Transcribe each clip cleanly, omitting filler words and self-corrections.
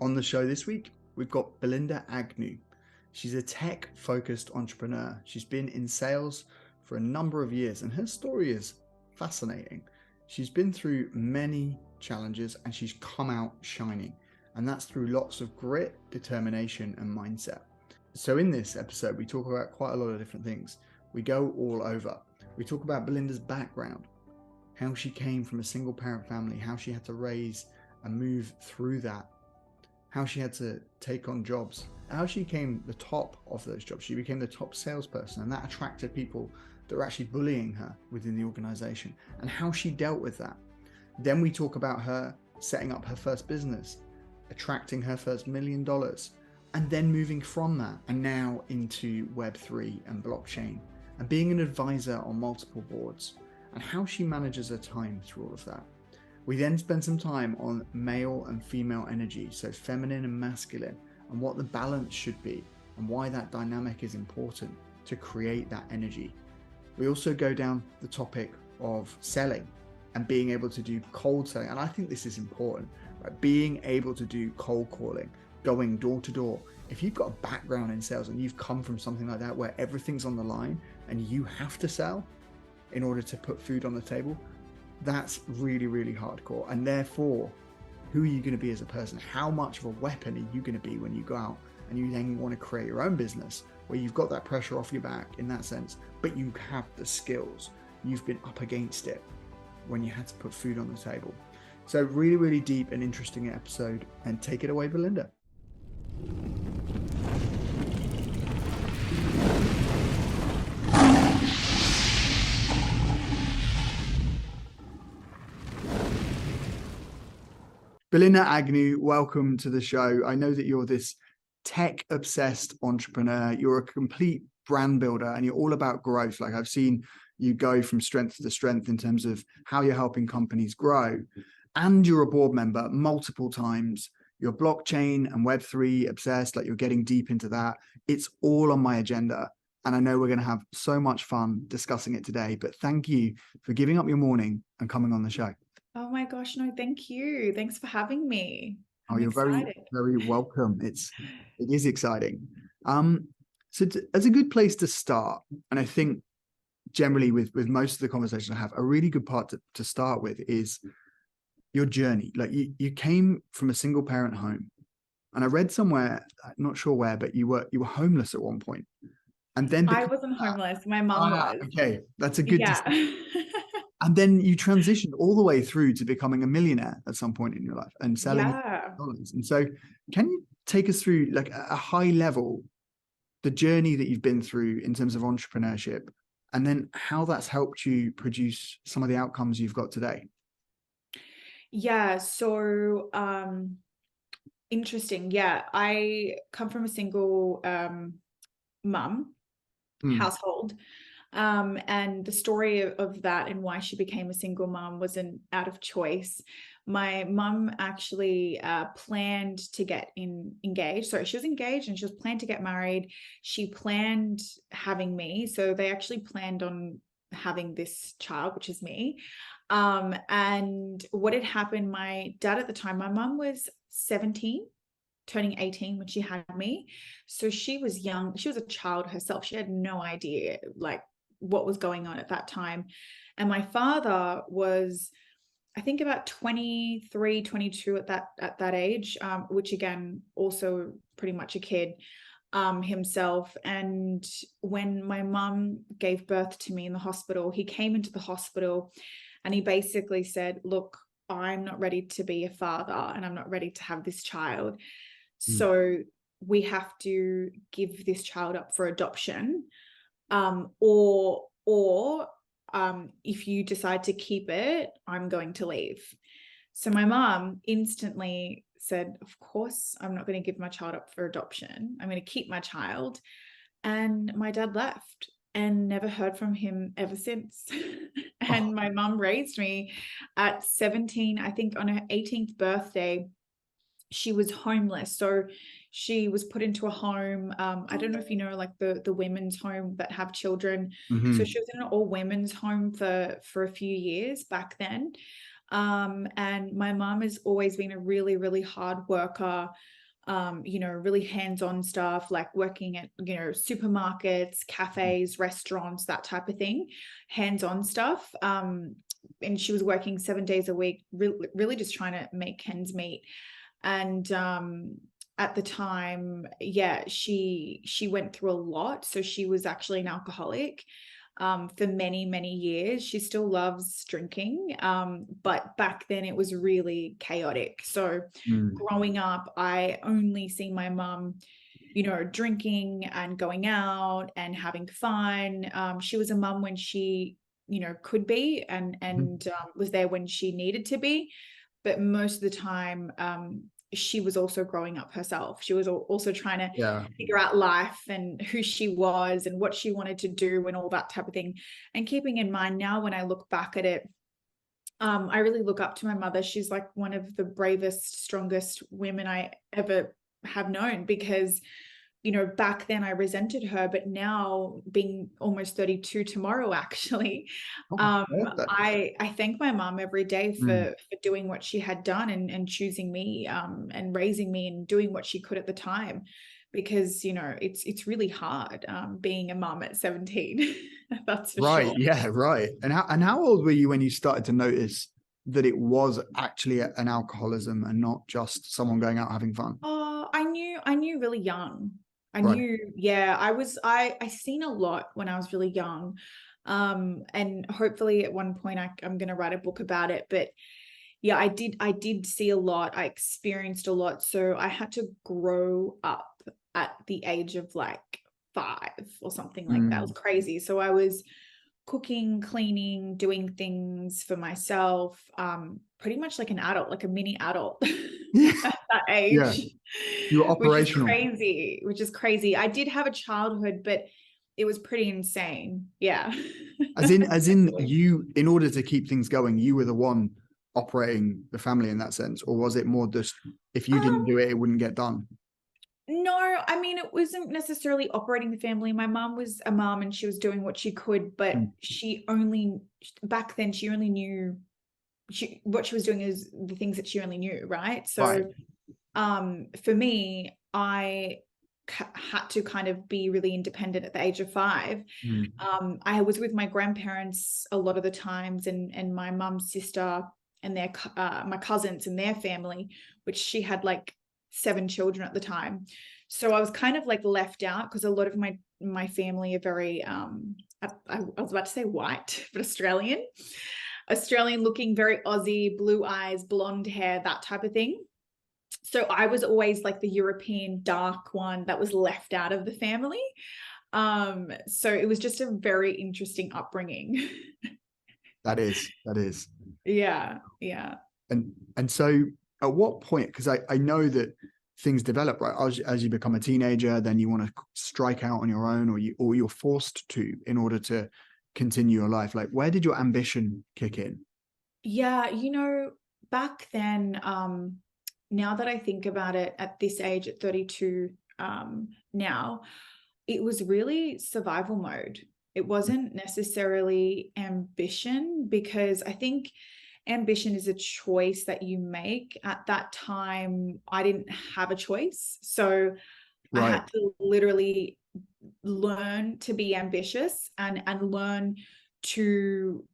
On the show this week, we've got Belinda Agnew. She's a tech-focused entrepreneur. She's been in sales for a number of years, and her story is fascinating. She's been through many challenges and she's come out shining, and that's through lots of grit, determination, and mindset. So in this episode, we talk about quite a lot of different things. We go all over. We talk about Belinda's background, how she came from a single parent family, how she had to raise and move through that, how she had to take on jobs, how she became the top of those jobs. She became the top salesperson, and that attracted people that were actually bullying her within the organization, and how she dealt with that. Then we talk about her setting up her first business, attracting her first $1 million, and then moving from that and now into Web3 and blockchain, and being an advisor on multiple boards, and how she manages her time through all of that. We then spend some time on male and female energy, so feminine and masculine, and what the balance should be, and why that dynamic is important to create that energy. We also go down the topic of selling and being able to do cold selling, and I think this is important, right? Being able to do cold calling, going door to door. If you've got a background in sales and you've come from something like that where everything's on the line and you have to sell in order to put food on the table, that's really, really hardcore. And therefore, who are you going to be as a person? How much of a weapon are you going to be when you go out and you then want to create your own business where you've got that pressure off your back in that sense, but you have the skills. You've been up against it when you had to put food on the table. So really, really deep and interesting episode. And take it away, Belinda. Belinda Agnew, welcome to the show. I know that you're this tech-obsessed entrepreneur. You're a complete brand builder and you're all about growth. Like, I've seen you go from strength to strength in terms of how you're helping companies grow. And you're a board member multiple times. You're blockchain and Web3 obsessed, like you're getting deep into that. It's all on my agenda. And I know we're going to have so much fun discussing it today. But thank you for giving up your morning and coming on the show. Oh my gosh, no, thank you. Thanks for having me. You're excited. very welcome. It is exciting. As a good place to start, and I think generally with most of the conversations I have, a really good part to start with is your journey. Like you came from a single parent home, and I read somewhere, I'm not sure where, but you were homeless at one point, and then I wasn't homeless. My mom was. Okay, that's a good. Yeah. And then you transitioned all the way through to becoming a millionaire at some point in your life and selling dollars. And so can you take us through, like, a high level, the journey that you've been through in terms of entrepreneurship, and then how that's helped you produce some of the outcomes you've got today? Yeah. So interesting. Yeah. I come from a single mum household. And the story of that and why she became a single mom wasn't out of choice. My mum actually planned to get engaged. Sorry, she was engaged and she was planned to get married. She planned having me. So they actually planned on having this child, which is me. And what had happened, my dad at the time, my mum was 17. Turning 18 when she had me. So she was young. She was a child herself. She had no idea like what was going on at that time. And my father was, I think, about 23, 22 at that age, which again, also pretty much a kid himself. And when my mum gave birth to me in the hospital, he came into the hospital and he basically said, look, I'm not ready to be a father and I'm not ready to have this child. So we have to give this child up for adoption, or if you decide to keep it, I'm going to leave. So my mom instantly said, of course, I'm not going to give my child up for adoption. I'm going to keep my child. And my dad left and never heard from him ever since. And my mom raised me at 17, I think on her 18th birthday. She was homeless. So she was put into a home. I don't know if you know, like the women's home that have children. So she was in an all women's home for a few years back then. And my mom has always been a really, really hard worker, really hands-on stuff, like working at, supermarkets, cafes, restaurants, that type of thing, hands-on stuff. And she was working 7 days a week, really just trying to make ends meet. And at the time, she went through a lot. So she was actually an alcoholic for many, many years. She still loves drinking, but back then it was really chaotic. So growing up, I only see my mum, drinking and going out and having fun. She was a mum when she, could be, and was there when she needed to be. But most of the time, she was also growing up herself. She was also trying to figure out life and who she was and what she wanted to do and all that type of thing. And keeping in mind now, when I look back at it, I really look up to my mother. She's like one of the bravest, strongest women I ever have known, because back then I resented her, but now, being almost 32 tomorrow, actually, I thank my mom every day for doing what she had done, and choosing me, and raising me and doing what she could at the time, because, it's really hard, being a mom at 17. That's for sure. Yeah, right. And how old were you when you started to notice that it was actually an alcoholism and not just someone going out having fun? Oh, I knew really young. I seen a lot when I was really young. And hopefully at one point I'm going to write a book about it, but yeah, I did see a lot. I experienced a lot. So I had to grow up at the age of like 5 or something like that. It was crazy. So I was cooking, cleaning, doing things for myself, pretty much like an adult, like a mini adult at that age. Yeah. You were operational. Which is crazy. I did have a childhood, but it was pretty insane. Yeah. As in you, in order to keep things going, you were the one operating the family in that sense? Or was it more just, if you didn't do it, it wouldn't get done? No, I mean, it wasn't necessarily operating the family. My mom was a mom and she was doing what she could, but back then she only knew what she was doing is the things that she only knew, right? So for me, I had to kind of be really independent at the age of 5. I was with my grandparents a lot of the times, and my mum's sister and my cousins and their family, which she had like 7 children at the time. So I was kind of like left out, because a lot of my family are very I was about to say white, but Australian looking, very Aussie, blue eyes, blonde hair, that type of thing. So I was always like the European dark one that was left out of the family. So it was just a very interesting upbringing. That is. Yeah. And so at what point, because I know that things develop, right? As you become a teenager, then you want to strike out on your own, or you're forced to, in order to continue your life. Like, where did your ambition kick in? Yeah, back then, now that I think about it at this age, at 32, now, it was really survival mode. It wasn't necessarily ambition, because I think ambition is a choice that you make. At that time, I didn't have a choice. So I had to literally learn to be ambitious and learn to,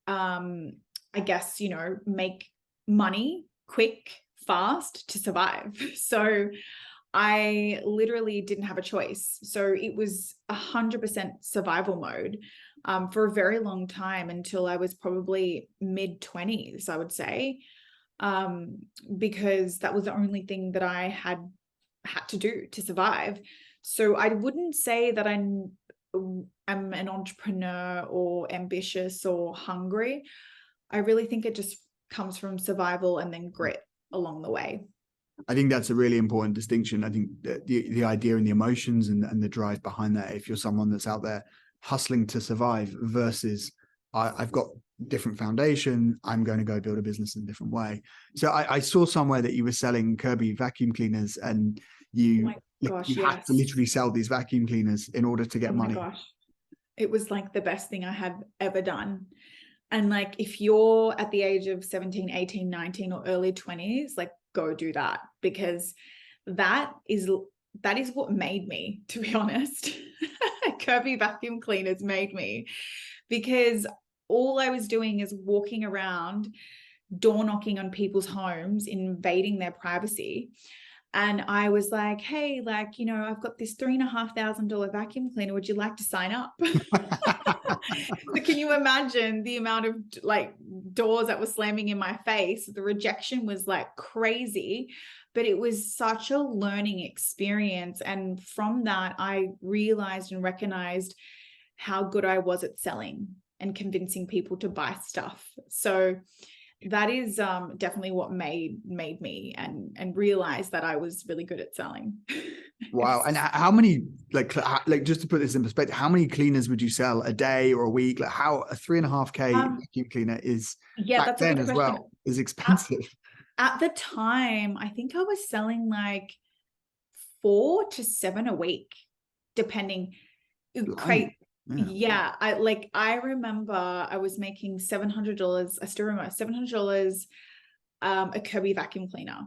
I guess, make money quick, fast to survive. So I literally didn't have a choice. So it was 100% survival mode for a very long time, until I was probably mid-20s, I would say, because that was the only thing that I had to do to survive. So I wouldn't say that I'm an entrepreneur or ambitious or hungry. I really think it just comes from survival and then grit along the way. I think that's a really important distinction. I think the idea and the emotions and the drive behind that, if you're someone that's out there hustling to survive, versus I've got different foundation, I'm going to go build a business in a different way. So I saw somewhere that you were selling Kirby vacuum cleaners, and you have to literally sell these vacuum cleaners in order to get money. Gosh, it was like the best thing I had ever done. And like, if you're at the age of 17, 18, 19 or early 20s, like go do that, because that is what made me, to be honest. Kirby vacuum cleaners made me, because all I was doing is walking around, door knocking on people's homes, invading their privacy. And I was like, hey, like, you know, I've got this $3,500 vacuum cleaner. Would you like to sign up? So can you imagine the amount of like doors that were slamming in my face? The rejection was like crazy, but it was such a learning experience. And from that, I realized and recognized how good I was at selling and convincing people to buy stuff. So that is definitely what made me and realize that I was really good at selling. Wow. And how many, like just to put this in perspective, how many cleaners would you sell a day or a week? Like how a 3.5K vacuum cleaner is back that's then a good as question. well is expensive. At the time, I think I was selling like 4 to 7 a week, depending. Yeah, I remember I was making $700. I still remember $700 a Kirby vacuum cleaner.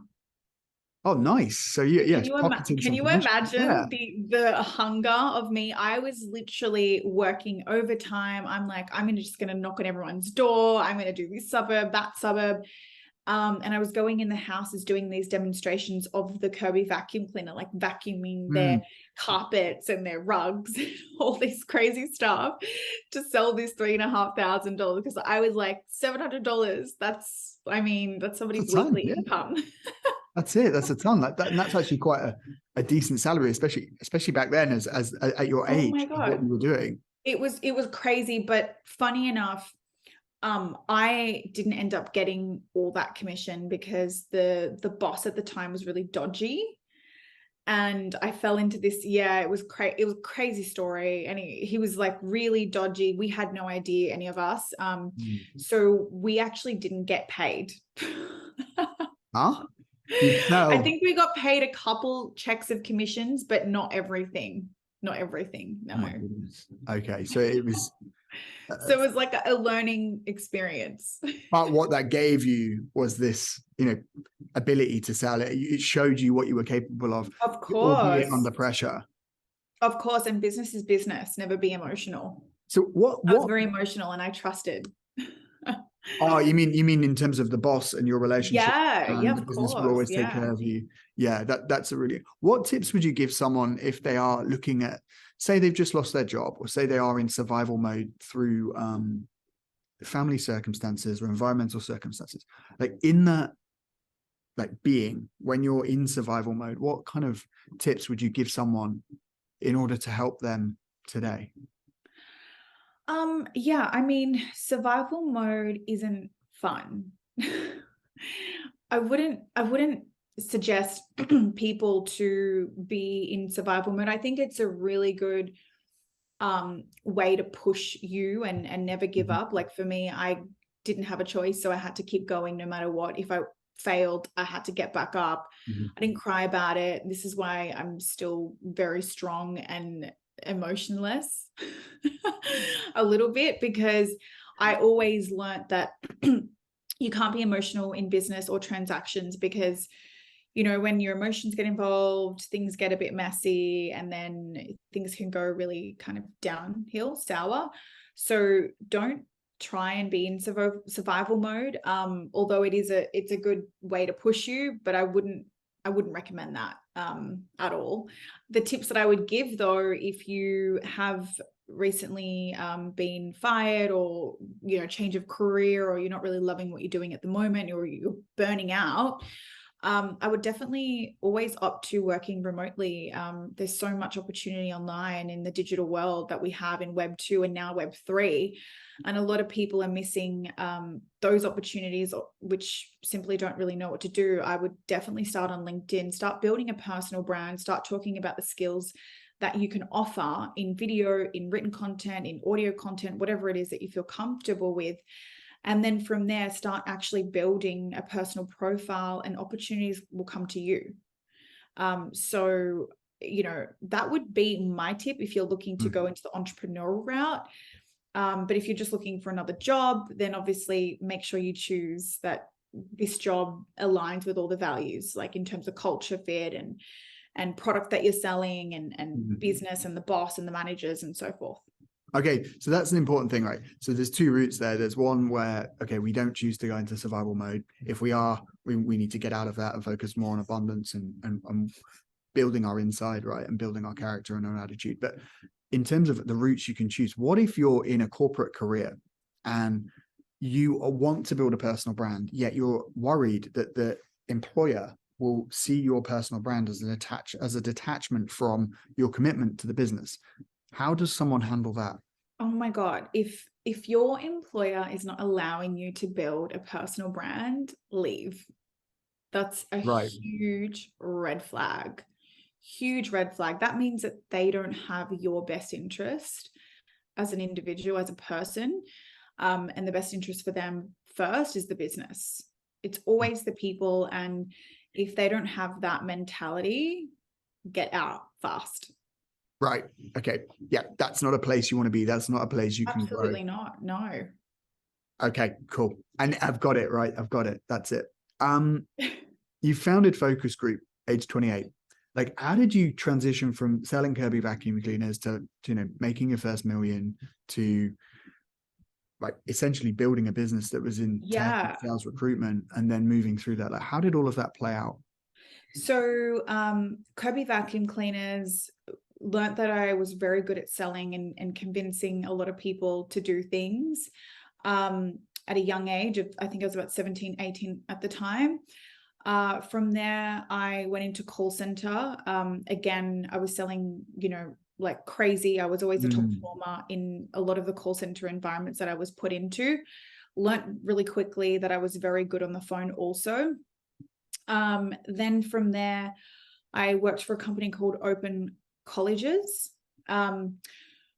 Oh, nice. So yeah, Can you imagine the hunger of me? I was literally working overtime. I'm like, I'm just gonna knock on everyone's door. I'm gonna do this suburb, that suburb. And I was going in the houses doing these demonstrations of the Kirby vacuum cleaner, like vacuuming their carpets and their rugs and all this crazy stuff to sell this $3,500, because I was like, $700. That's somebody's weekly income. That's it. That's a ton. And that's actually quite a decent salary, especially back then as at your age, my God. what you were doing. It was crazy, but funny enough, I didn't end up getting all that commission because the boss at the time was really dodgy, and I fell into this. Yeah, it was a crazy story, and he was like really dodgy. We had no idea, any of us. So we actually didn't get paid. Huh? I think we got paid a couple checks of commissions, but not everything. No. Oh my goodness. Okay, so it was. So it was like a learning experience. But what that gave you was this, ability to sell it. It showed you what you were capable of. Of course. Under pressure. Of course. And business is business. Never be emotional. So what? I was very emotional, and I trusted. Oh, you mean in terms of the boss and your relationship? Yeah, of the business course. will always take care of you. Yeah, that's a really. What tips would you give someone if they are looking at, say they've just lost their job, or say they are in survival mode through family circumstances or environmental circumstances, like in that, like being when you're in survival mode, what kind of tips would you give someone in order to help them today? Yeah, survival mode isn't fun. I wouldn't suggest people to be in survival mode. I think it's a really good way to push you and never give up. Like for me, I didn't have a choice, so I had to keep going no matter what. If I failed, I had to get back up. I didn't cry about it. This is why I'm still very strong and emotionless a little bit, because I always learned that you can't be emotional in business or transactions, because when your emotions get involved, things get a bit messy, and then things can go really kind of downhill, sour. So don't try and be in survival mode. Although it's a good way to push you, but I wouldn't recommend that at all. The tips that I would give, though, if you have recently been fired, or change of career, or you're not really loving what you're doing at the moment, or you're burning out, I would definitely always opt to working remotely. There's so much opportunity online in the digital world that we have in Web 2 and now Web 3. And a lot of people are missing those opportunities, which simply don't really know what to do. I would definitely start on LinkedIn, start building a personal brand, start talking about the skills that you can offer in video, in written content, in audio content, whatever it is that you feel comfortable with. And then from there, start actually building a personal profile, and opportunities will come to you. So, that would be my tip if you're looking to go into the entrepreneurial route. But if you're just looking for another job, then obviously make sure you choose that this job aligns with all the values, like in terms of culture fit and product that you're selling and business and the boss and the managers and so forth. Okay, so that's an important thing, right? So there's two routes there. There's one where, okay, we don't choose to go into survival mode. If we are, we need to get out of that and focus more on abundance and building our inside, right? And building our character and our attitude. But in terms of the routes you can choose, what if you're in a corporate career and you want to build a personal brand, yet you're worried that the employer will see your personal brand as a detachment from your commitment to the business? How does someone handle that? Oh my God. If your employer is not allowing you to build a personal brand, leave. That's a huge red flag. Huge red flag. That means that they don't have your best interest as an individual, as a person. And the best interest for them first is the business. It's always the people. And if they don't have that mentality, get out fast. Right. Okay. Yeah. That's not a place you want to be. That's not a place you can grow. Absolutely not. No. Okay, cool. And I've got it, right? I've got it. That's it. You founded Focus Group age 28. Like, how did you transition from selling Kirby vacuum cleaners to making your first million to like essentially building a business that was in tech, sales, recruitment, and then moving through that? Like, how did all of that play out? So Kirby vacuum cleaners, learned that I was very good at selling and convincing a lot of people to do things at a young age of, I think I was about 17, 18 at the time. From there, I went into call center. Again, I was selling, like crazy. I was always a top performer in a lot of the call center environments that I was put into. Learned really quickly that I was very good on the phone also. Then from there, I worked for a company called Open Colleges,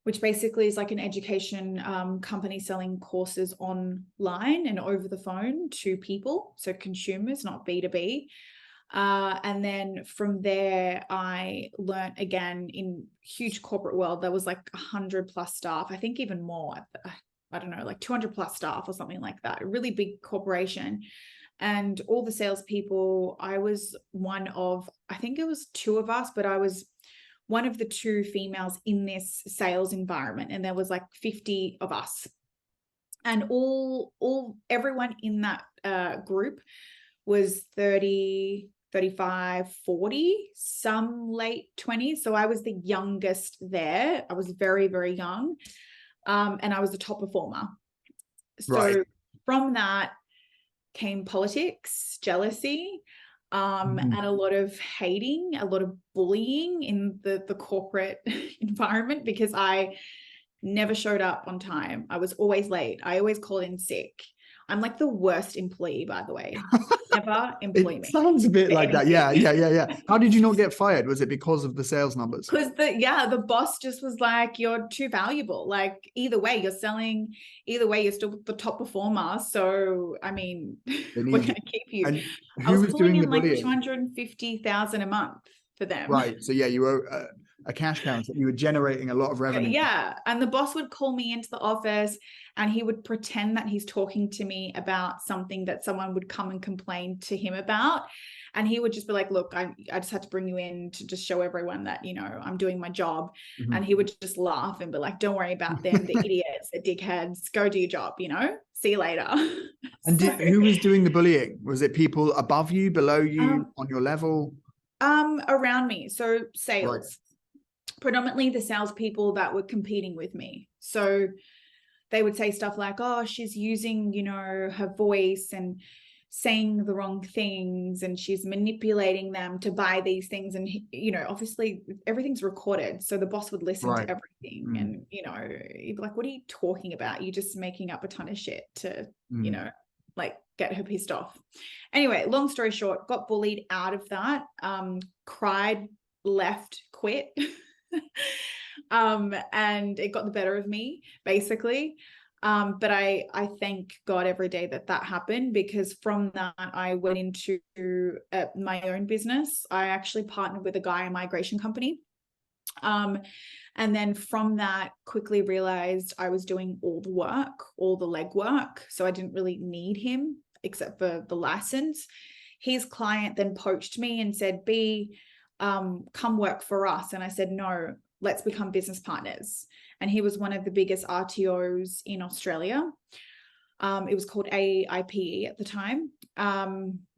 which basically is like an education company selling courses online and over the phone to people, so consumers, not B2B. And then from there, I learned again in huge corporate world, there was like 100 plus staff, I think even more, I don't know, like 200 plus staff or something like that, a really big corporation. And all the salespeople, I was one of, I think it was two of us, but I was one of the two females in this sales environment. And there was like 50 of us. And everyone in that group was 30, 35, 40, some late 20s. So I was the youngest there. I was very, very young. And I was the top performer. So from that came politics, jealousy, and a lot of hating, a lot of bullying in the corporate environment, because I never showed up on time. I was always late. I always called in sick. I'm like the worst employee, by the way. Never employ me. Sounds a bit like that. Yeah. How did you not get fired? Was it because of the sales numbers? Because the boss just was like, you're too valuable. Like either way, you're selling. Either way, you're still the top performer. So I mean, we're going to keep you. And I was who was doing the like bullying? 250,000 a month for them. Right. So yeah, you were a cash counter. You were generating a lot of revenue. Yeah. And the boss would call me into the office and he would pretend that he's talking to me about something that someone would come and complain to him about. And he would just be like, look, I just had to bring you in to just show everyone that, I'm doing my job. And he would just laugh and be like, don't worry about them, the idiots, the dickheads, go do your job, see you later. And who was doing the bullying? Was it people above you, below you, on your level? Around me. So sales, predominantly the salespeople that were competing with me. So they would say stuff like, oh, she's using, her voice and saying the wrong things and she's manipulating them to buy these things. And, obviously everything's recorded. So the boss would listen to everything and, he'd be like, what are you talking about? You're just making up a ton of shit to, like get her pissed off. Anyway, long story short, got bullied out of that, cried, left, quit. And it got the better of me basically. But I thank God every day that happened, because from that I went into my own business. I actually partnered with a guy, a migration company, And then from that, quickly realized I was doing all the work, all the legwork. So I didn't really need him except for the license. His client then poached me and said, B, come work for us. And I said, no, let's become business partners. And he was one of the biggest RTOs in Australia. It was called AIPE at the time.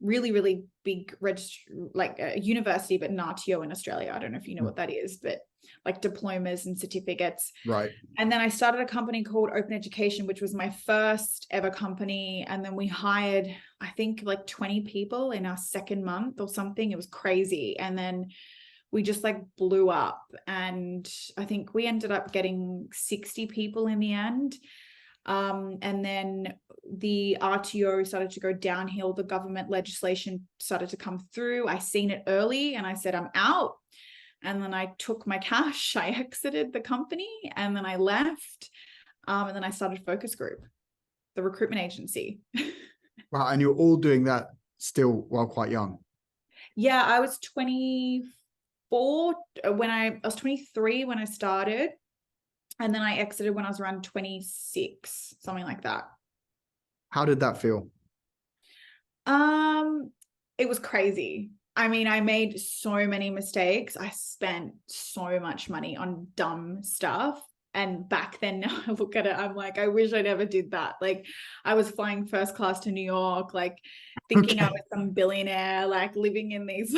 Really, really big like a university, but an RTO in Australia. I don't know if you know what that is, but like diplomas and certificates. Right. And then I started a company called Open Education, which was my first ever company. And then we hired, I think, like 20 people in our second month or something. It was crazy. And then we just like blew up. And I think we ended up getting 60 people in the end. And then the RTO started to go downhill. The government legislation started to come through. I seen it early and I said, I'm out. And then I took my cash, I exited the company, and then I left. And then I started Focus Group, the recruitment agency. Wow. And you're all doing that still while quite young. Yeah, I was 24 when I was 23 when I started. And then I exited when I was around 26, something like that. How did that feel? It was crazy. I mean, I made so many mistakes. I spent so much money on dumb stuff. And back then, now I look at it, I'm like, I wish I never did that. Like, I was flying first class to New York, like thinking I was some billionaire, like living in these.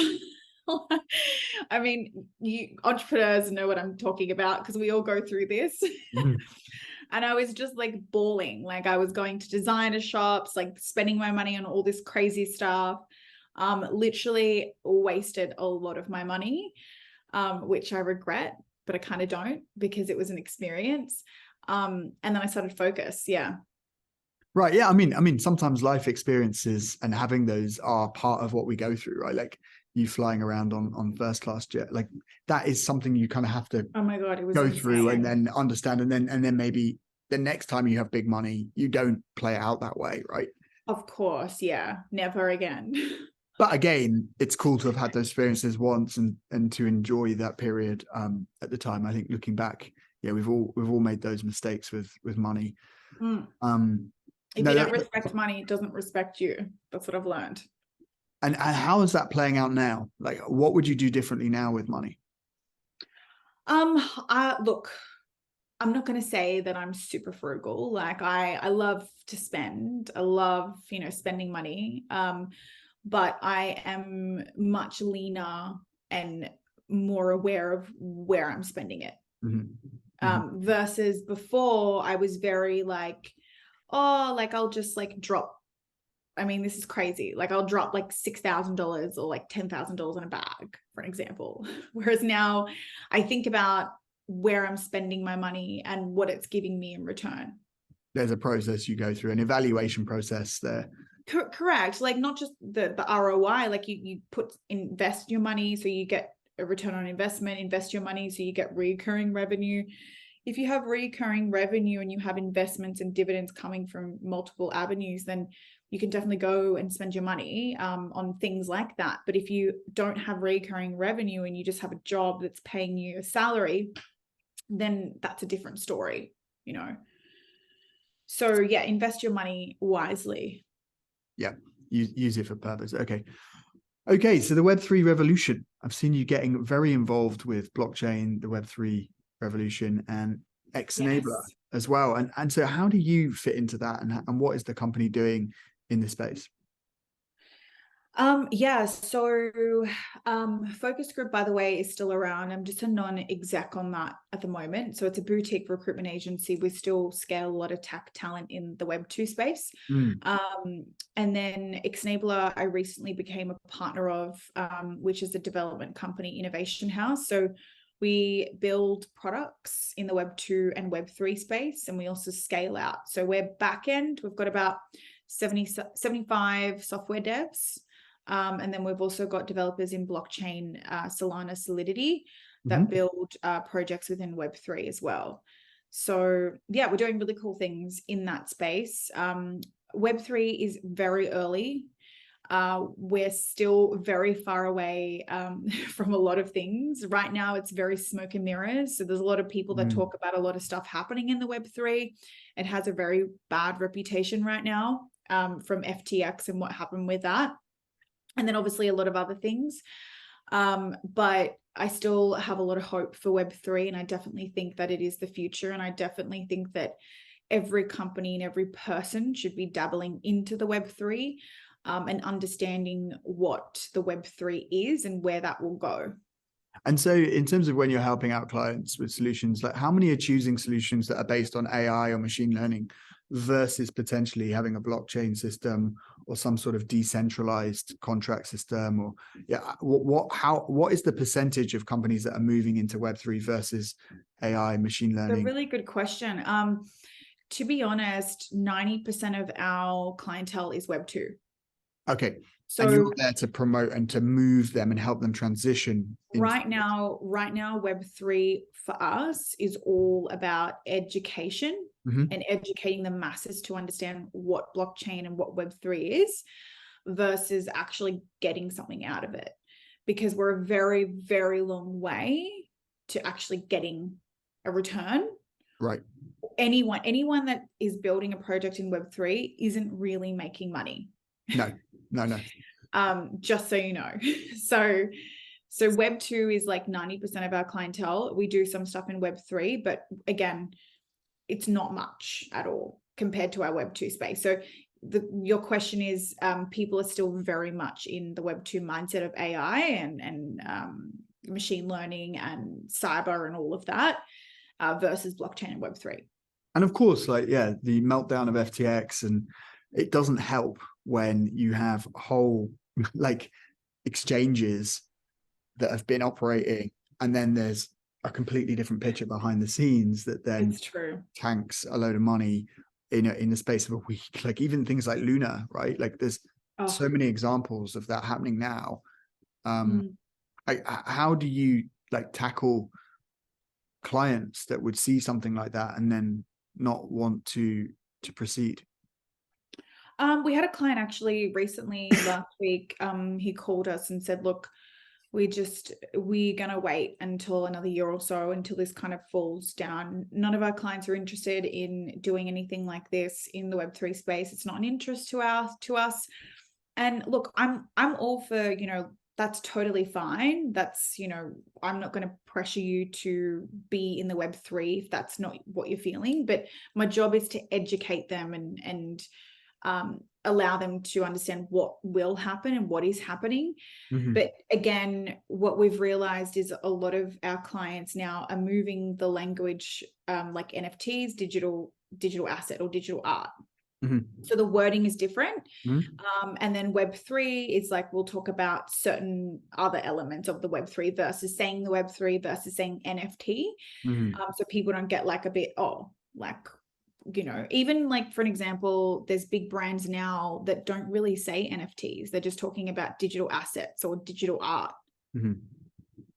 I mean, you entrepreneurs know what I'm talking about because we all go through this. And I was just like bawling. Like, I was going to designer shops, like spending my money on all this crazy stuff. Literally wasted a lot of my money, which I regret, but I kind of don't because it was an experience. And then I started Focus. Yeah. Right. Yeah. I mean, sometimes life experiences and having those are part of what we go through, right? Like you flying around on first class jet, like that is something you kind of have to oh my God, it was go insane. through and then understand. And then maybe the next time you have big money, you don't play it out that way. Right. Of course. Yeah. Never again. But again, it's cool to have had those experiences once and to enjoy that period at the time. I think looking back, yeah, we've all made those mistakes with money. If you don't respect money, it doesn't respect you. That's what I've learned. And how is that playing out now? Like, what would you do differently now with money? Look, I'm not going to say that I'm super frugal. Like I love to spend. I love, spending money. But I am much leaner and more aware of where I'm spending it. Versus before I was very like, oh, like I'll just like drop. I mean, this is crazy. Like I'll drop like $6,000 or like $10,000 in a bag, for an example. Whereas now I think about where I'm spending my money and what it's giving me in return. There's a process you go through, an evaluation process there. Correct. Like not just the ROI, like you invest your money so you get a return on investment, invest your money so you get recurring revenue. If you have recurring revenue and you have investments and dividends coming from multiple avenues, then you can definitely go and spend your money on things like that. But if you don't have recurring revenue and you just have a job that's paying you a salary, then that's a different story, So yeah, invest your money wisely. Yeah, use it for purpose. Okay, so the Web3 revolution. I've seen you getting very involved with blockchain, the Web3 revolution, and X-enabler as well. And so how do you fit into that? And what is the company doing in this space? So Focus Group, by the way, is still around. I'm just a non-exec on that at the moment. So it's a boutique recruitment agency. We still scale a lot of tech talent in the Web2 space. And then X-enabler, I recently became a partner of, which is a development company, innovation house. So we build products in the Web2 and Web3 space, and we also scale out. So we're back-end. We've got about 75 software devs. And then we've also got developers in blockchain, Solana, Solidity that build projects within Web3 as well. So yeah, we're doing really cool things in that space. Web3 is very early. We're still very far away from a lot of things. Right now, it's very smoke and mirrors. So there's a lot of people that talk about a lot of stuff happening in the Web3. It has a very bad reputation right now from FTX and what happened with that. And then obviously a lot of other things. But I still have a lot of hope for Web3, and I definitely think that it is the future. And I definitely think that every company and every person should be dabbling into the Web3 and understanding what the Web3 is and where that will go. And so in terms of when you're helping out clients with solutions, like how many are choosing solutions that are based on AI or machine learning versus potentially having a blockchain system or some sort of decentralized contract system? Or what is the percentage of companies that are moving into Web3 versus AI, machine learning? It's a really good question. To be honest, 90% of our clientele is Web2. Okay. So and you're there to promote and to move them and help them transition. Right now, Web3 for us is all about education and educating the masses to understand what blockchain and what Web3 is versus actually getting something out of it. Because we're a very, very long way to actually getting a return. Right. Anyone that is building a project in Web3 isn't really making money. No. Just so you know. So Web2 is like 90% of our clientele. We do some stuff in Web3, but again, it's not much at all compared to our Web2 space. So your question is, people are still very much in the Web2 mindset of AI and machine learning and cyber and all of that versus blockchain and Web3. And of course, like, yeah, the meltdown of FTX, and it doesn't help when you have whole like exchanges that have been operating, and then there's a completely different picture behind the scenes that then tanks a load of money in the space of a week. Like even things like Luna, right? Like there's so many examples of that happening now. How do you like tackle clients that would see something like that and then not want to proceed? We had a client actually recently last week. He called us and said, look, we're going to wait until another year or so until this kind of falls down. None of our clients are interested in doing anything like this in the Web3 space. It's not an interest to us. And look, I'm all for, that's totally fine. That's, I'm not going to pressure you to be in the Web3 if that's not what you're feeling. But my job is to educate them and allow them to understand what will happen and what is happening. But again, what we've realized is a lot of our clients now are moving the language like NFTs, digital asset or digital art. So the wording is different. And then Web3 is like, we'll talk about certain other elements of the Web3 versus saying the Web3 versus saying NFT. So people don't get like a bit, even like, for an example, there's big brands now that don't really say NFTs. They're just talking about digital assets or digital art,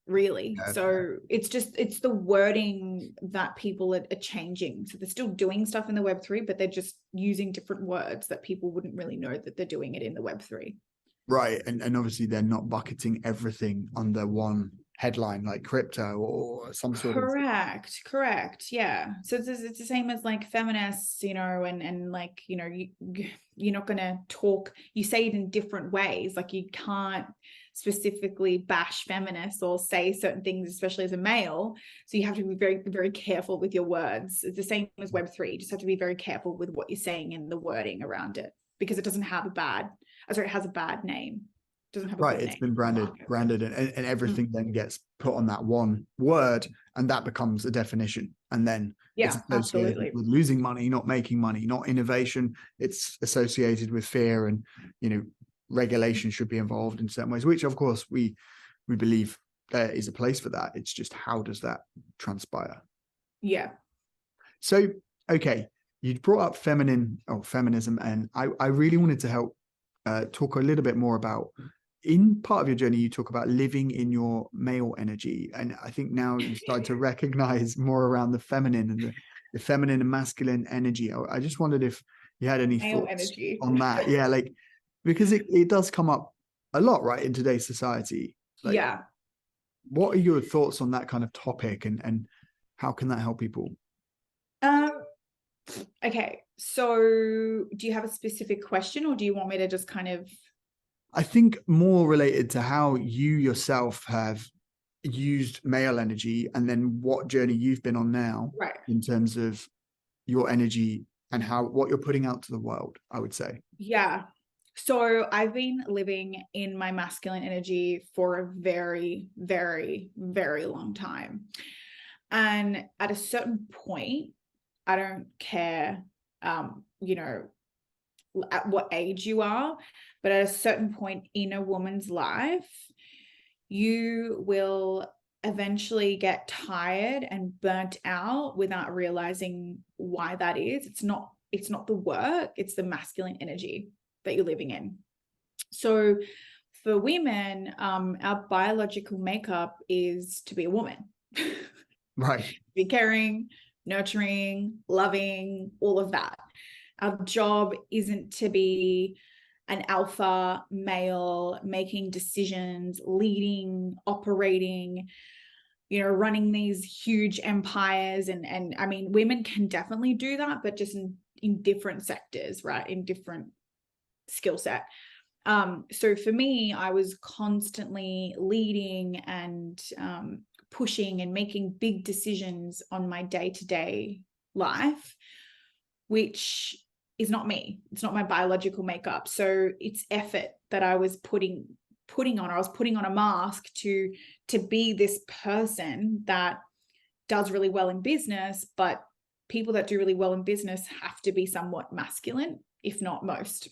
really. So it's the wording that people are changing. So they're still doing stuff in the Web3, but they're just using different words that people wouldn't really know that they're doing it in the Web3. Right. And obviously they're not bucketing everything under one headline like crypto or some sort of correct. Yeah. So it's the same as like feminists, and like, you're not going to talk, you say it in different ways. Like you can't specifically bash feminists or say certain things, especially as a male. So you have to be very, very careful with your words. It's the same as Web3. You just have to be very careful with what you're saying and the wording around it, because it doesn't have it has a bad name. Doesn't have a right. It's been branded and everything then gets put on that one word, and that becomes a definition. And then it's associated with losing money, not making money, not innovation. It's associated with fear, and regulation should be involved in certain ways, which of course we believe there is a place for that. It's just, how does that transpire? Yeah. So, okay, you brought up feminism, and I really wanted to help talk a little bit more about, in part of your journey, you talk about living in your male energy. And I think now you start to recognize more around the feminine and the feminine and masculine energy. I just wondered if you had any thoughts on that. Yeah. Like Because it does come up a lot, right, in today's society. Like, Yeah. what are your thoughts on that kind of topic, and how can that help people? Okay, so do you have a specific question, or do you want me to just kind of... I think more related to how you yourself have used male energy, and then what journey you've been on now, Right. in terms of your energy and what you're putting out to the world, I would say. Yeah. So I've been living in my masculine energy for a very, very, very long time. And at a certain point, I don't care, you know, at what age you are, but at a certain point in a woman's life, you will eventually get tired and burnt out without realizing why that is. It's not the work, it's the masculine energy that you're living in. So for women, our biological makeup is to be a woman. Right. Be caring, nurturing, loving, all of that. Our job isn't to be an alpha male making decisions, leading, operating, running these huge empires. And I mean, women can definitely do that, but just in different sectors, right? In different skill set. So for me, I was constantly leading and pushing and making big decisions on my day-to-day life, which is not me. It's not my biological makeup. So it's effort that I was putting on, or I was putting on a mask to be this person that does really well in business. But people that do really well in business have to be somewhat masculine, if not most.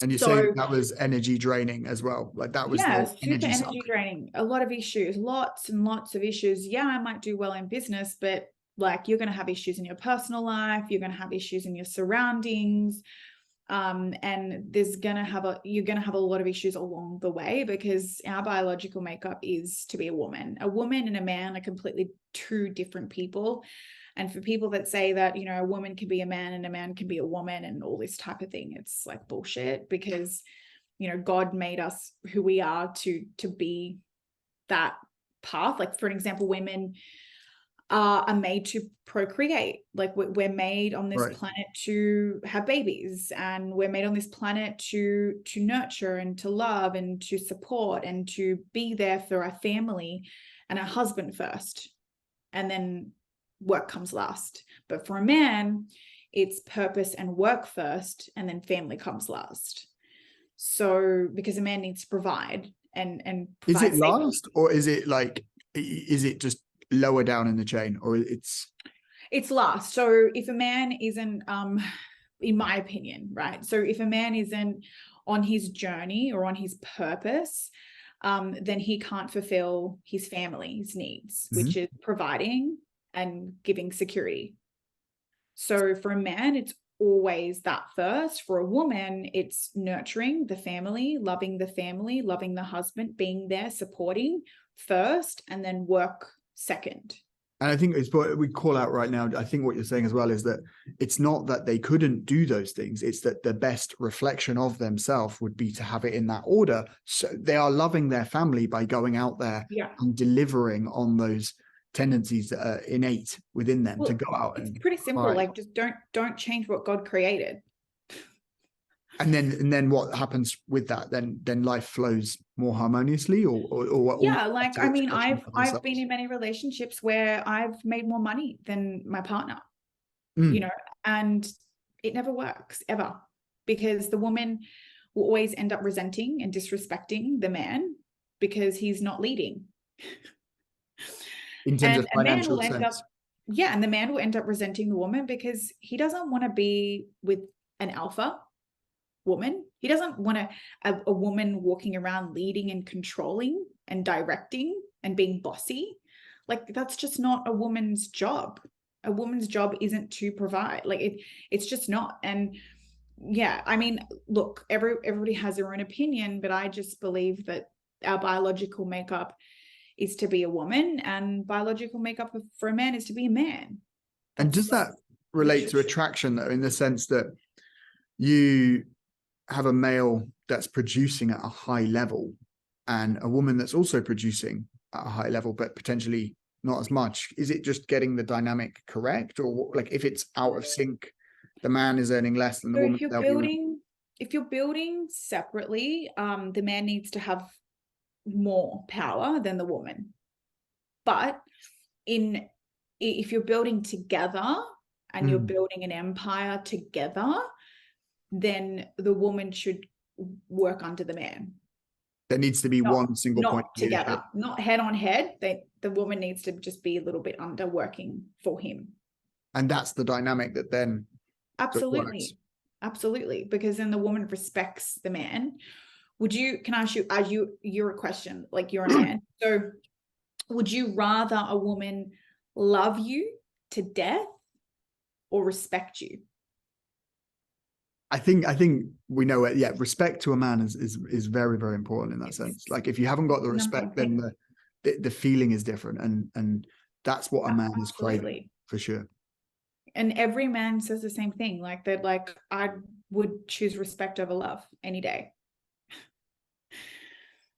And you're saying that was energy draining as well. Like, that was the super energy suck. draining. A lot of issues, lots and lots of issues. Yeah, I might do well in business, but like, you're going to have issues in your personal life. You're going to have issues in your surroundings. And you're going to have a lot of issues along the way, because our biological makeup is to be a woman. A woman and a man are completely two different people. And for people that say that, a woman can be a man and a man can be a woman and all this type of thing, it's like bullshit, because, God made us who we are to be that path. Like, for an example, women are made to procreate. Like, we're made on this planet to have babies, and we're made on this planet to nurture and to love and to support and to be there for our family and our husband first, and then work comes last. But for a man, it's purpose and work first, and then family comes last. So because a man needs to provide and is provide it last, or is it just lower down in the chain, or it's last? So if a man isn't, in my opinion, right, so if a man isn't on his journey or on his purpose, then he can't fulfill his family's needs, which is providing and giving security. So for a man, it's always that first. For a woman, it's nurturing the family, loving the husband, being there, supporting first, and then work second. And I think it's what we call out right now. I think what you're saying as well is that it's not that they couldn't do those things. It's that the best reflection of themselves would be to have it in that order. So they are loving their family by going out there and delivering on those tendencies that are innate within them, to go out. It's pretty simple. Like, just don't change what God created. And then what happens with that? Then life flows more harmoniously, or yeah, like, I mean, I've been in many relationships where I've made more money than my partner, and it never works ever, because the woman will always end up resenting and disrespecting the man because he's not leading. In terms of financial sense. And the man will end up resenting the woman because he doesn't want to be with an alpha woman. He doesn't want a woman walking around leading and controlling and directing and being bossy. Like, that's just not a woman's job. A woman's job isn't to provide. Like, it's just not. And yeah, I mean, look, everybody has their own opinion, but I just believe that our biological makeup is to be a woman, and biological makeup for a man is to be a man. And does that relate to attraction, though, in the sense that you have a male that's producing at a high level and a woman that's also producing at a high level, but potentially not as much? Is it just getting the dynamic correct, or like if it's out of sync, the man is earning less than the woman? If you're building separately, the man needs to have more power than the woman. But if you're building together and you're building an empire together, then the woman should work under the man. There needs to be one single point together, not head on head. The woman needs to just be a little bit under, working for him. And that's the dynamic that then absolutely, because then the woman respects the man. Can I ask you, you're a question, like you're a man, so would you rather a woman love you to death or respect you? I think we know it. Yeah, respect to a man is very, very important in that sense. Like if you haven't got the respect, then the feeling is different, and that's what a man is craving for sure. And every man says the same thing, like that. Like I would choose respect over love any day.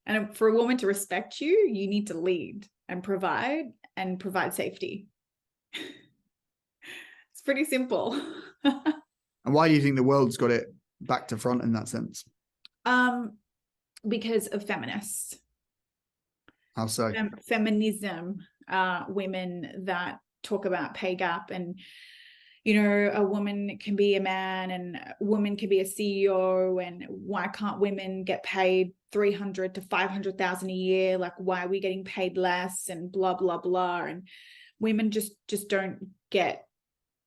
And for a woman to respect you, you need to lead and provide safety. It's pretty simple. And why do you think the world's got it back to front in that sense? Because of feminists. How so? Feminism, women that talk about pay gap, and a woman can be a man and a woman can be a CEO, and why can't women get paid 300 to 500,000 a year? Like, why are we getting paid less, and blah blah blah? And women just don't get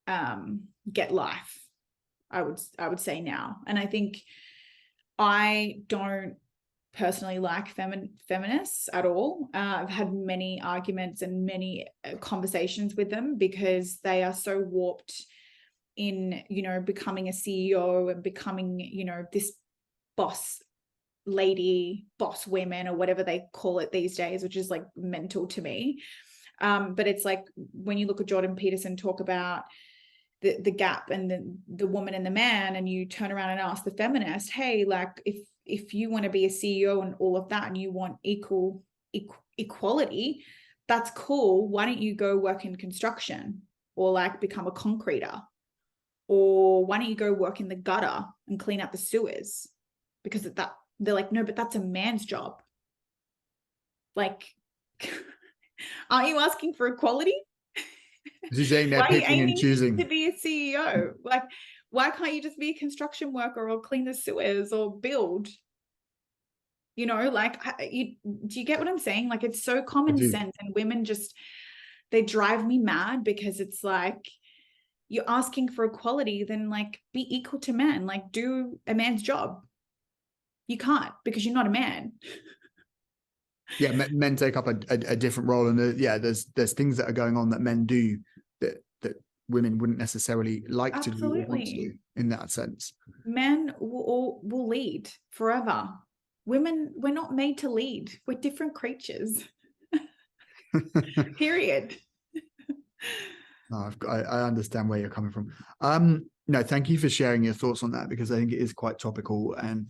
life, I would say now. And I think I don't personally like feminists at all. I've had many arguments and many conversations with them because they are so warped in, becoming a CEO and becoming, this boss lady, boss women, or whatever they call it these days, which is like mental to me. But it's like when you look at Jordan Peterson talk about the gap and the woman and the man, and you turn around and ask the feminist, hey, like if you want to be a CEO and all of that, and you want equality, that's cool. Why don't you go work in construction, or like become a concreter? Or why don't you go work in the gutter and clean up the sewers? Because they're like, no, but that's a man's job. Like, aren't you asking for equality? You're saying they're picking and choosing to be a CEO. Like, why can't you just be a construction worker or clean the sewers or build? Like, do you get what I'm saying? Like, it's so common sense, and women they drive me mad, because it's like, you're asking for equality, then like be equal to men, like do a man's job. You can't, because you're not a man. Yeah, men take up a different role, and there's things that are going on that men do that women wouldn't necessarily like to do or want to do in that sense. Men will lead forever. Women, we're not made to lead. We're different creatures. Period. No, I understand where you're coming from. No, thank you for sharing your thoughts on that, because I think it is quite topical. And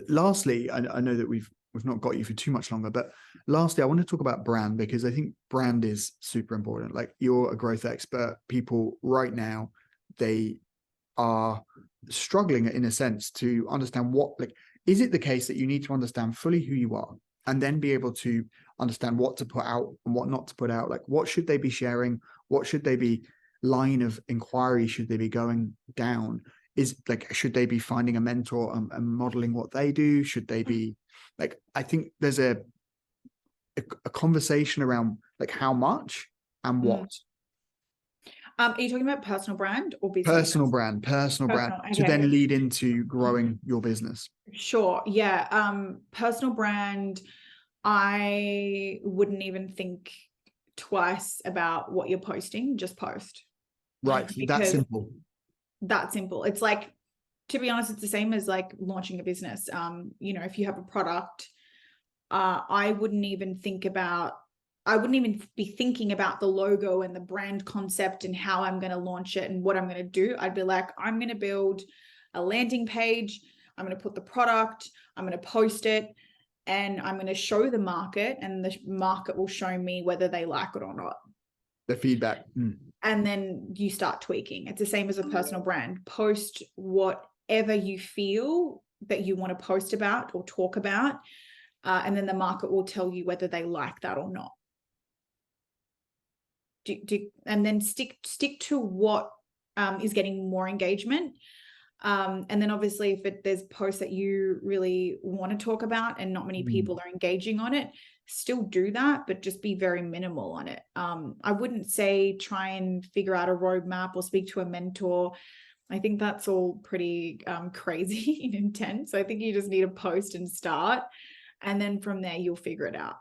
lastly, I know that we've not got you for too much longer, but lastly, I want to talk about brand, because I think brand is super important. Like, you're a growth expert. People right now, they are struggling in a sense to understand is it the case that you need to understand fully who you are, and then be able to understand what to put out and what not to put out? Like, what should they be sharing? What should they be line of inquiry should they be going down? Should they be finding a mentor and modeling what they do? Should they be I think there's a conversation around like how much and what. Are you talking about personal brand or business? Personal brand, okay, to then lead into growing your business. Sure. Yeah. Personal brand, I wouldn't even think twice about what you're posting. Just post. Right. That simple. That simple. It's like, to be honest, it's the same as like launching a business. If you have a product, I wouldn't even be thinking about the logo and the brand concept and how I'm going to launch it and what I'm going to do. I'd be like, I'm going to build a landing page. I'm going to put the product, I'm going to post it, and I'm going to show the market, and the market will show me whether they like it or not. The feedback. And then you start tweaking. It's the same as a personal brand. Post whatever you feel that you want to post about or talk about, and then the market will tell you whether they like that or not. And then stick to what is getting more engagement. And then obviously if there's posts that you really want to talk about and not many people are engaging on it, still do that, but just be very minimal on it. I wouldn't say try and figure out a roadmap or speak to a mentor. I think that's all pretty crazy and intense. I think you just need to post and start, and then from there you'll figure it out.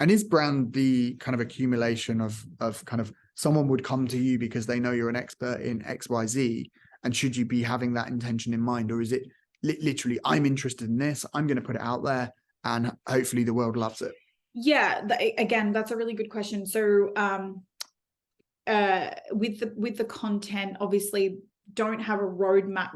And is brand the kind of accumulation of kind of someone would come to you because they know you're an expert in XYZ, and should you be having that intention in mind, or is it literally, I'm interested in this, I'm going to put it out there, and hopefully the world loves it? Yeah, again, that's a really good question. So with the content, obviously don't have a roadmap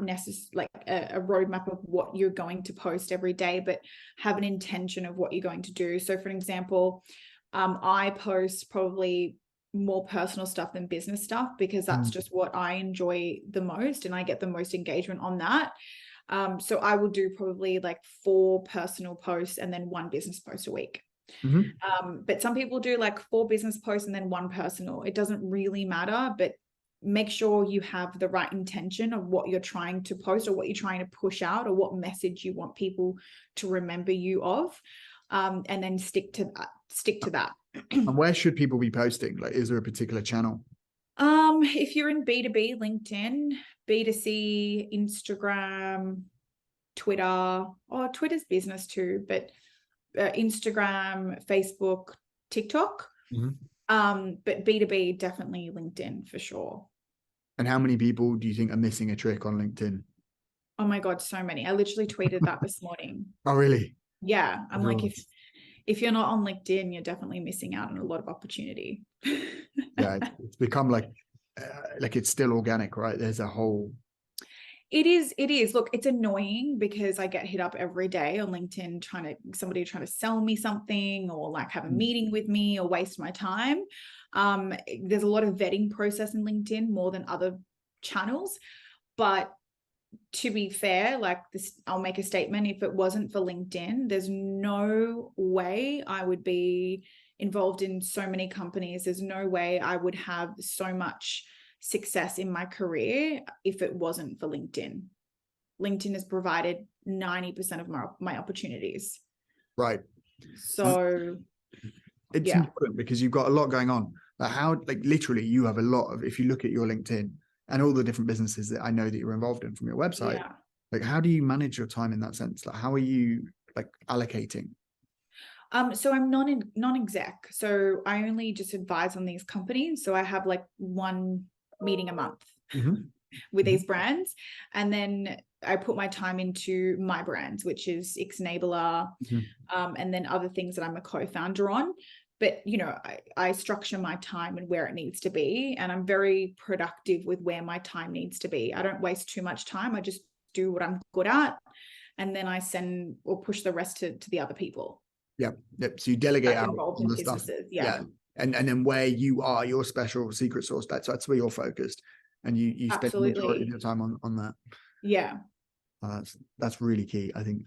like a roadmap of what you're going to post every day, but have an intention of what you're going to do. So for an example, I post probably more personal stuff than business stuff, because that's just what I enjoy the most and I get the most engagement on that. So I will do probably like 4 personal posts and then 1 business post a week. But some people do like 4 business posts and then 1 personal. It doesn't really matter, but make sure you have the right intention of what you're trying to post or what you're trying to push out or what message you want people to remember you of, and then stick to that. And where should people be posting? Like, is there a particular channel? If you're in B2B, LinkedIn, B2C, Instagram, Twitter, Twitter's business too, but Instagram, Facebook, TikTok. But B2B, definitely LinkedIn for sure. And how many people do you think are missing a trick on LinkedIn? Oh my God, so many. I literally tweeted that this morning. Oh, really? Yeah. I'm like, if you're not on LinkedIn, you're definitely missing out on a lot of opportunity. Yeah, it's become like it's still organic, right? There's a whole... It is. Look, it's annoying because I get hit up every day on LinkedIn somebody trying to sell me something or like have a meeting with me or waste my time. There's a lot of vetting process in LinkedIn more than other channels. But to be fair, like this, I'll make a statement. If it wasn't for LinkedIn, there's no way I would be involved in so many companies. There's no way I would have so much success in my career if it wasn't for LinkedIn. LinkedIn has provided 90% of my opportunities. Right. So it's important because you've got a lot going on. Like literally you have a lot of, if you look at your LinkedIn and all the different businesses that I know that you're involved in from your website, like how do you manage your time in that sense? Like how are you like allocating? So I'm non-exec. So I only just advise on these companies. So I have like 1 meeting a month with these brands. And then I put my time into my brands, which is Xenabler, and then other things that I'm a co-founder on. But, you know, I structure my time and where it needs to be. And I'm very productive with where my time needs to be. I don't waste too much time. I just do what I'm good at. And then I send or push the rest to the other people. Yep. So you delegate out on the stuff. Yeah. And then where you are, your special secret sauce, that's where you're focused, and you spend the majority of your time on that. Yeah. That's really key. I think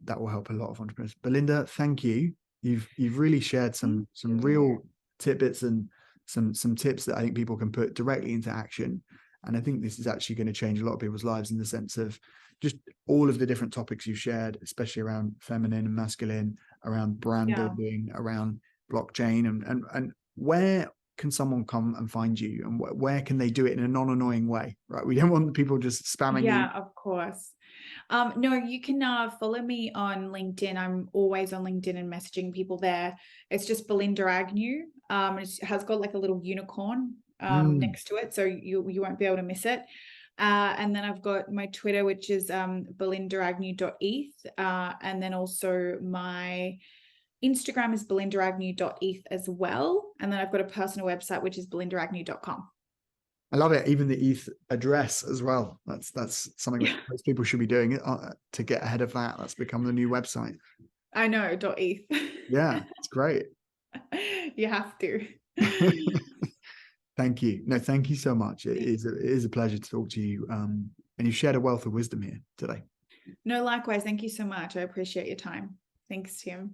that will help a lot of entrepreneurs. Belinda, thank you. You've really shared some real tidbits and some tips that I think people can put directly into action. And I think this is actually going to change a lot of people's lives in the sense of just all of the different topics you've shared, especially around feminine and masculine, around brand building, around blockchain, and where can someone come and find you, and where can they do it in a non-annoying way, right? We don't want people just spamming you. Yeah, of course. No, you can follow me on LinkedIn. I'm always on LinkedIn and messaging people there. It's just Belinda Agnew. It has got like a little unicorn next to it, so you won't be able to miss it. And then I've got my Twitter, which is belindaagnew.eth, and then also my Instagram is belindaagnew.eth as well. And then I've got a personal website, which is belindaagnew.com. I love it. Even the ETH address as well. That's something that most people should be doing to get ahead of that. That's become the new website. I know, .eth. Yeah, it's great. You have to. Thank you. No, thank you so much. It is a pleasure to talk to you. And you've shared a wealth of wisdom here today. No, likewise. Thank you so much. I appreciate your time. Thanks, Tim.